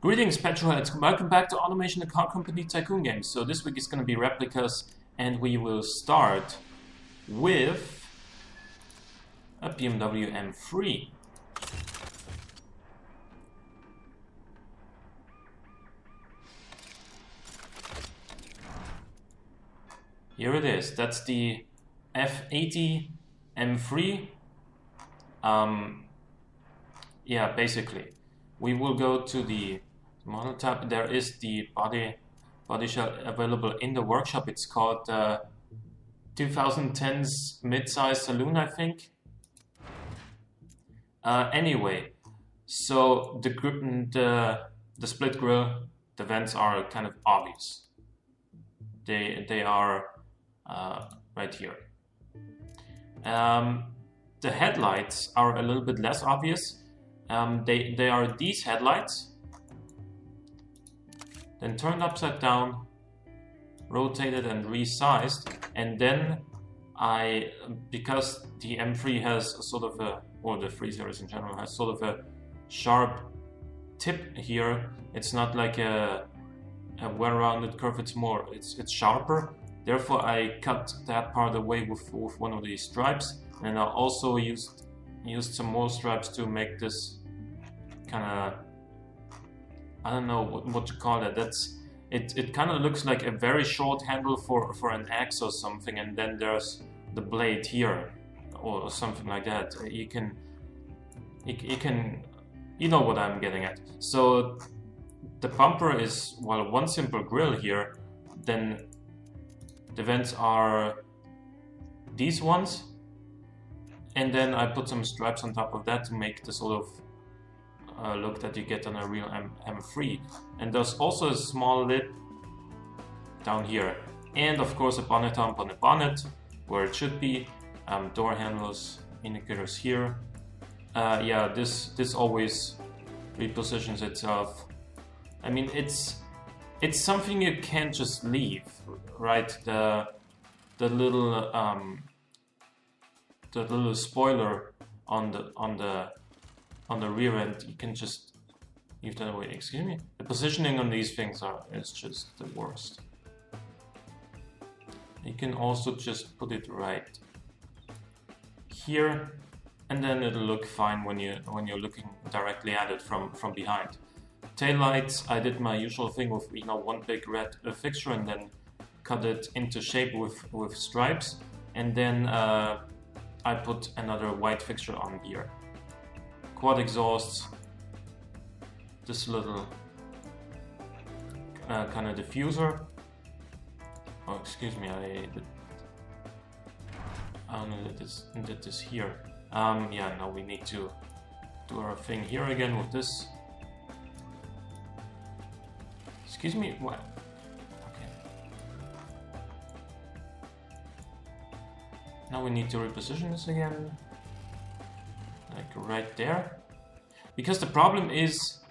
Greetings, petrolheads! Welcome back to Automation and Car Company Tycoon Games. So this week is going to be replicas, and we will start with a BMW M3. Here it is. That's the F80 M3. Yeah, basically. We will go to the model tab. There is the body shell available in the workshop. It's called 2010's midsize saloon, I think. Anyway, so the split grille, the vents are kind of obvious. They are right here. The headlights are a little bit less obvious. They are these headlights, then turned upside down, rotated and resized, and then because the M3 has a sort of a, or the 3 Series in general has sort of a sharp tip here. It's not like a well-rounded curve. It's sharper. Therefore, I cut that part away with one of these stripes, and I also used some more stripes to make this kind of, I don't know what to call it. It kind of looks like a very short handle for an axe or something, and then there's the blade here or something like that. You know what I'm getting at. So the bumper is, well, one simple grille here. Then the vents are these ones. And then I put some stripes on top of that to make the sort of look that you get on a real M3. And there's also a small lip down here. And of course a bonnet hump on the bonnet, where it should be. Door handles, indicators here. Yeah, this always repositions itself. I mean, it's something you can't just leave, right? The little spoiler on the rear end, you can just leave that away. Excuse me. The positioning on these things is just the worst. You can also just put it right here, and then it'll look fine when you're looking directly at it from behind. Taillights, I did my usual thing with one big red fixture and then cut it into shape with stripes, and then I put another white fixture on here. Quad exhausts, this little kind of diffuser. Oh, excuse me, I did this here. Yeah, now we need to do our thing here again with this. Excuse me, what? Now we need to reposition this again, like right there. Because the problem is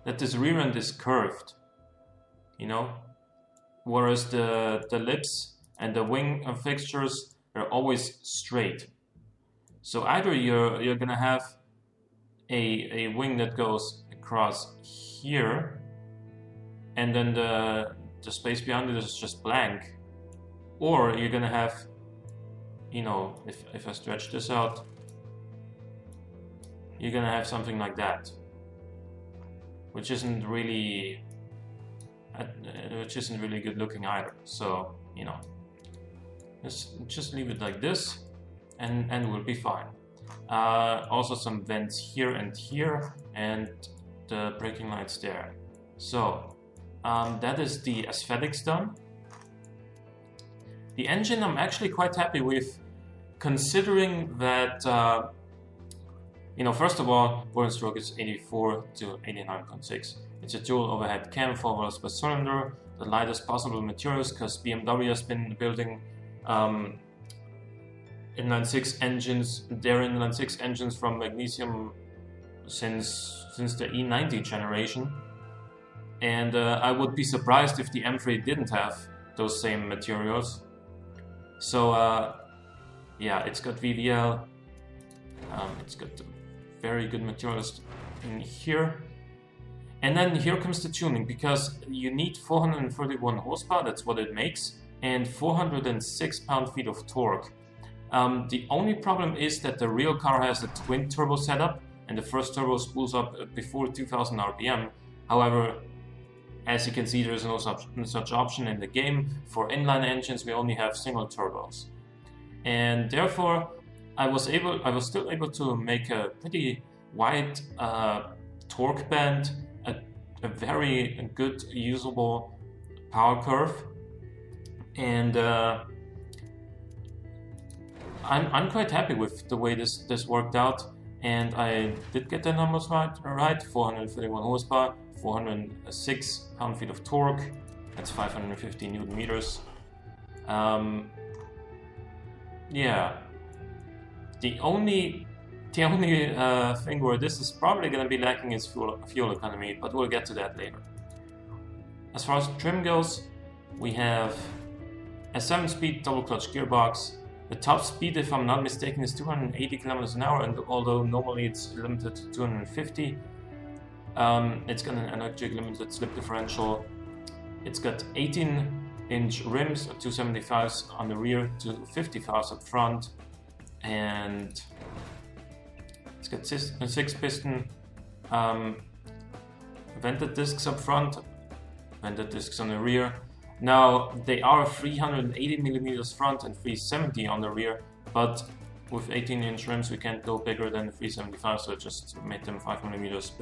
that this rear end is curved, whereas the lips and the wing fixtures are always straight. So either you're gonna have a wing that goes across here, and then the space behind it is just blank, or you're gonna have, if I stretch this out, you're gonna have something like that, which isn't really good looking either. So just leave it like this, and we'll be fine. Also some vents here, and the braking lights there. So that is the aesthetics done. The engine I'm actually quite happy with, considering that, first of all, boiling stroke is 84 to 89.6. It's a dual overhead cam, 4 valves per cylinder, the lightest possible materials, because BMW has been building inline-six engines, their inline-six engines from magnesium since the E90 generation. And I would be surprised if the M3 didn't have those same materials. So yeah, it's got VVL, it's got very good materials in here. And then here comes the tuning, because you need 431 horsepower, that's what it makes, and 406 pound-feet of torque. The only problem is that the real car has a twin turbo setup, and the first turbo spools up before 2000 RPM. However, as you can see, there is no such option in the game. For inline engines, we only have single turbos, and therefore I was still able to make a pretty wide torque band, a very good usable power curve, and I'm quite happy with the way this worked out. And I did get the numbers right. 431 horsepower, 406 pound-feet of torque. That's 550 Newton meters. Yeah. The only thing where this is probably going to be lacking is fuel economy, but we'll get to that later. As far as trim goes, we have a 7-speed double-clutch gearbox. The top speed, if I'm not mistaken, is 280 kilometers an hour, and although normally it's limited to 250, it's got an electric limited slip differential. It's got 18-inch rims, 275s on the rear, 255s up front, and it's got 6-piston vented discs up front, vented discs on the rear. Now, they are 380 millimeters front and 370 on the rear, but with 18-inch rims we can't go bigger than 375, so it just made them 5 millimeters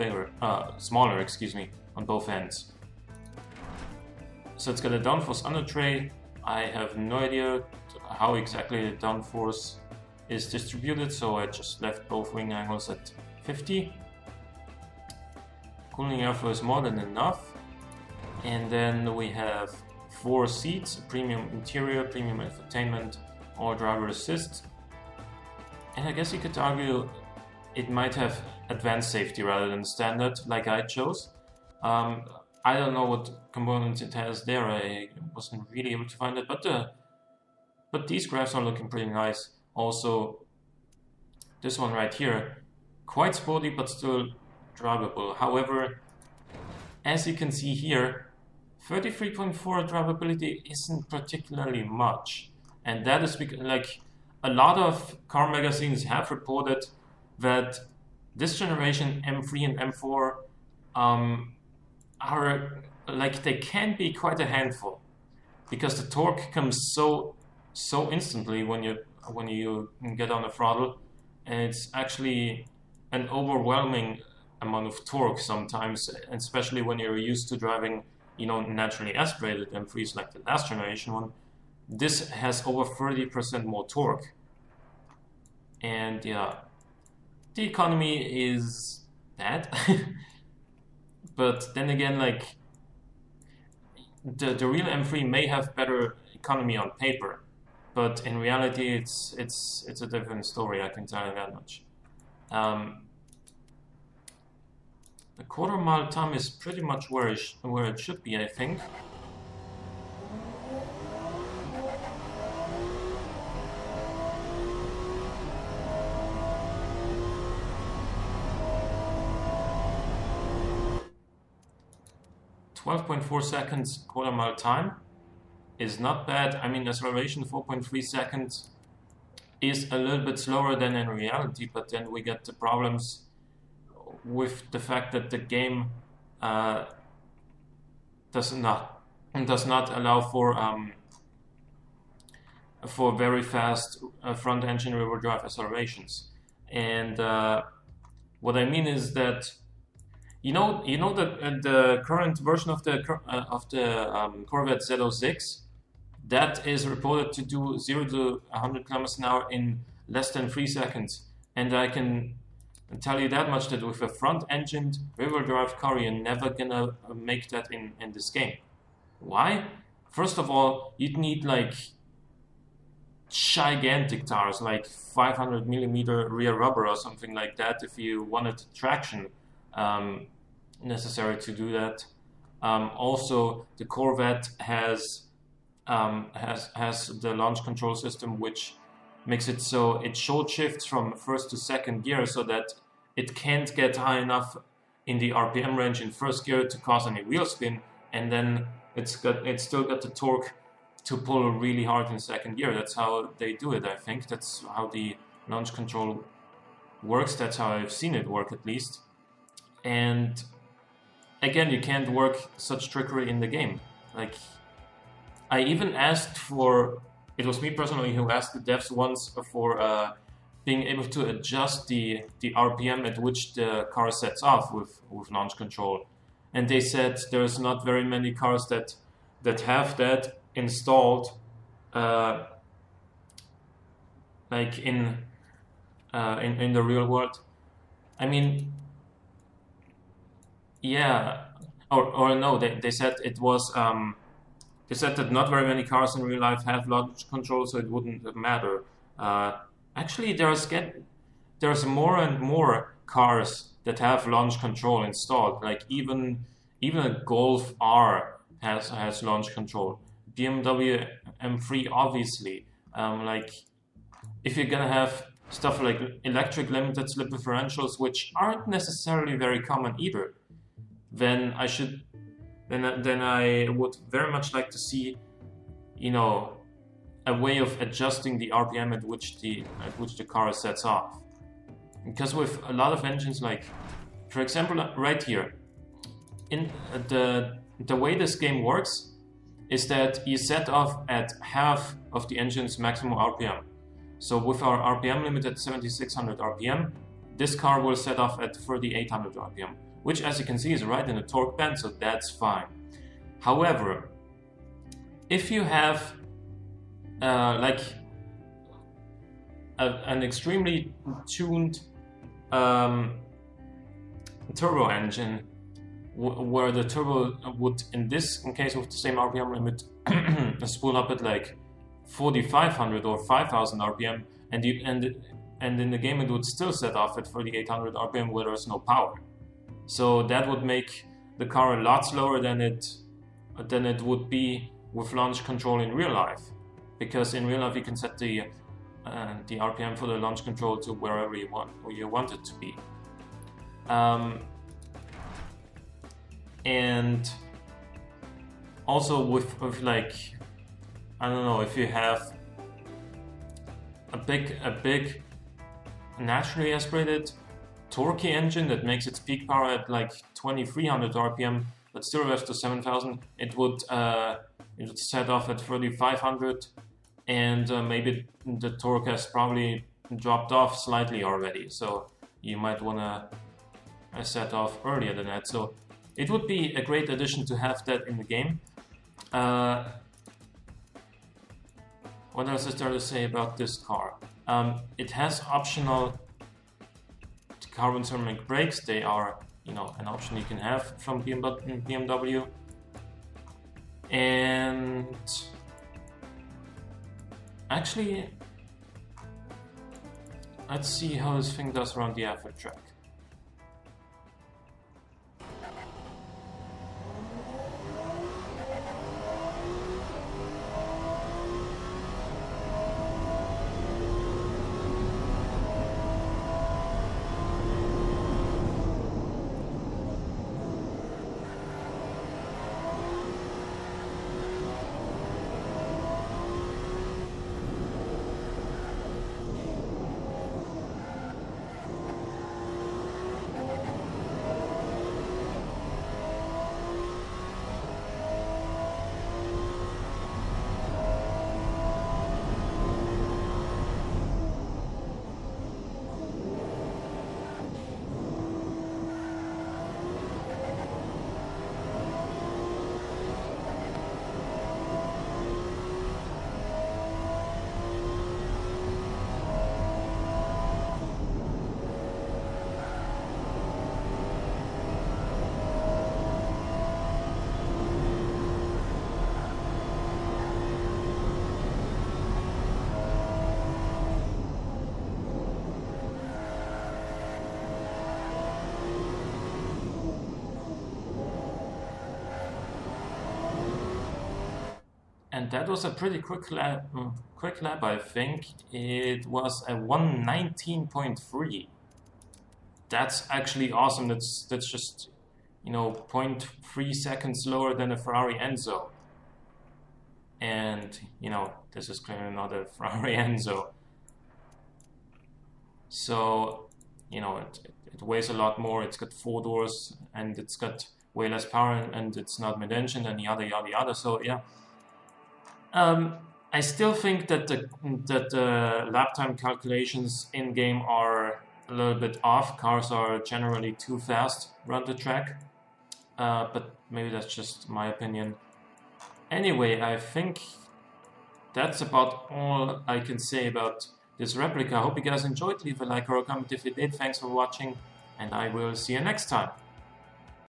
smaller, on both ends. So it's got a downforce under tray. I have no idea how exactly the downforce is distributed, so I just left both wing angles at 50. Cooling airflow is more than enough. And then we have 4 seats, premium interior, premium infotainment, or driver assist. And I guess you could argue it might have advanced safety rather than standard, like I chose. I don't know what components it has there. I wasn't really able to find it, but these graphs are looking pretty nice. Also, this one right here, quite sporty but still drivable. However, as you can see here, 33.4 drivability isn't particularly much, and that is because, like, a lot of car magazines have reported that this generation M3 and M4 are, like, they can be quite a handful, because the torque comes so instantly when you get on the throttle, and it's actually an overwhelming amount of torque sometimes, especially when you're used to driving, naturally aspirated M3s like the last generation one. This has over 30% more torque, and yeah, the economy is bad. But then again, like, the real M3 may have better economy on paper, but in reality it's a different story, I can tell you that much. The quarter-mile time is pretty much where it should be, I think. .4 seconds quarter-mile time is not bad. I mean, acceleration 4.3 seconds is a little bit slower than in reality, but then we get the problems with the fact that the game does not allow for very fast front engine rear drive accelerations. And what I mean is that that the current version of the Corvette Z06, that is reported to do 0 to 100 kilometers an hour in less than 3 seconds, and I can tell you that much, that with a front-engined rear-wheel drive car, you're never gonna make that in this game. Why? First of all, you'd need like gigantic tires, like 500 millimeter rear rubber or something like that, if you wanted traction necessary to do that. Also, the Corvette has the launch control system, which makes it so it short shifts from first to second gear, so that it can't get high enough in the RPM range in first gear to cause any wheel spin, and then it's still got the torque to pull really hard in second gear. That's how they do it, I think. That's how the launch control works. That's how I've seen it work, at least. And again, you can't work such trickery in the game. Like, I even asked for, it was me personally who asked the devs once for being able to adjust the RPM at which the car sets off with launch control. And they said there's not very many cars that have that installed, like in the real world. I mean, yeah, or no, they said it was. They said that not very many cars in real life have launch control, so it wouldn't matter. Actually, there's more and more cars that have launch control installed. Like even a Golf R has launch control. BMW M3 obviously. Like if you're gonna have stuff like electric limited slip differentials, which aren't necessarily very common either, then I would very much like to see, you know, a way of adjusting the RPM at which the car sets off. Because with a lot of engines, like for example right here, in the way this game works is that you set off at half of the engine's maximum RPM. So with our RPM limit at 7600 RPM, this car will set off at 3800 RPM, which as you can see is right in the torque band, so that's fine. However, if you have like an extremely tuned turbo engine, where the turbo would, in case with the same RPM limit, spool up at like 4500 or 5000 RPM, and in the game it would still set off at 3800 RPM where there's no power. So that would make the car a lot slower than it would be with launch control in real life, because in real life you can set the RPM for the launch control to wherever you want it to be. And also with like, I don't know, if you have a big naturally aspirated torquey engine that makes its peak power at like 2300 RPM but still revs to 7000, it would set off at 3500, and maybe the torque has probably dropped off slightly already, so you might want to set off earlier than that. So it would be a great addition to have that in the game. What else is there to say about this car? It has optional carbon ceramic brakes. They are, you know, an option you can have from BMW. And actually, let's see how this thing does around the F1 track. And that was a pretty quick lap, I think. It was a 119.3. that's actually awesome. That's just, you know, 0.3 seconds lower than a Ferrari Enzo. And, you know, this is clearly not a Ferrari Enzo. So, you know, it weighs a lot more. It's got 4 doors and it's got way less power, and it's not mid-engine and yada yada yada. So yeah, I still think that the lap time calculations in game are a little bit off. Cars are generally too fast around the track, but maybe that's just my opinion. Anyway, I think that's about all I can say about this replica. I hope you guys enjoyed. Leave a like or a comment if you did. Thanks for watching, and I will see you next time.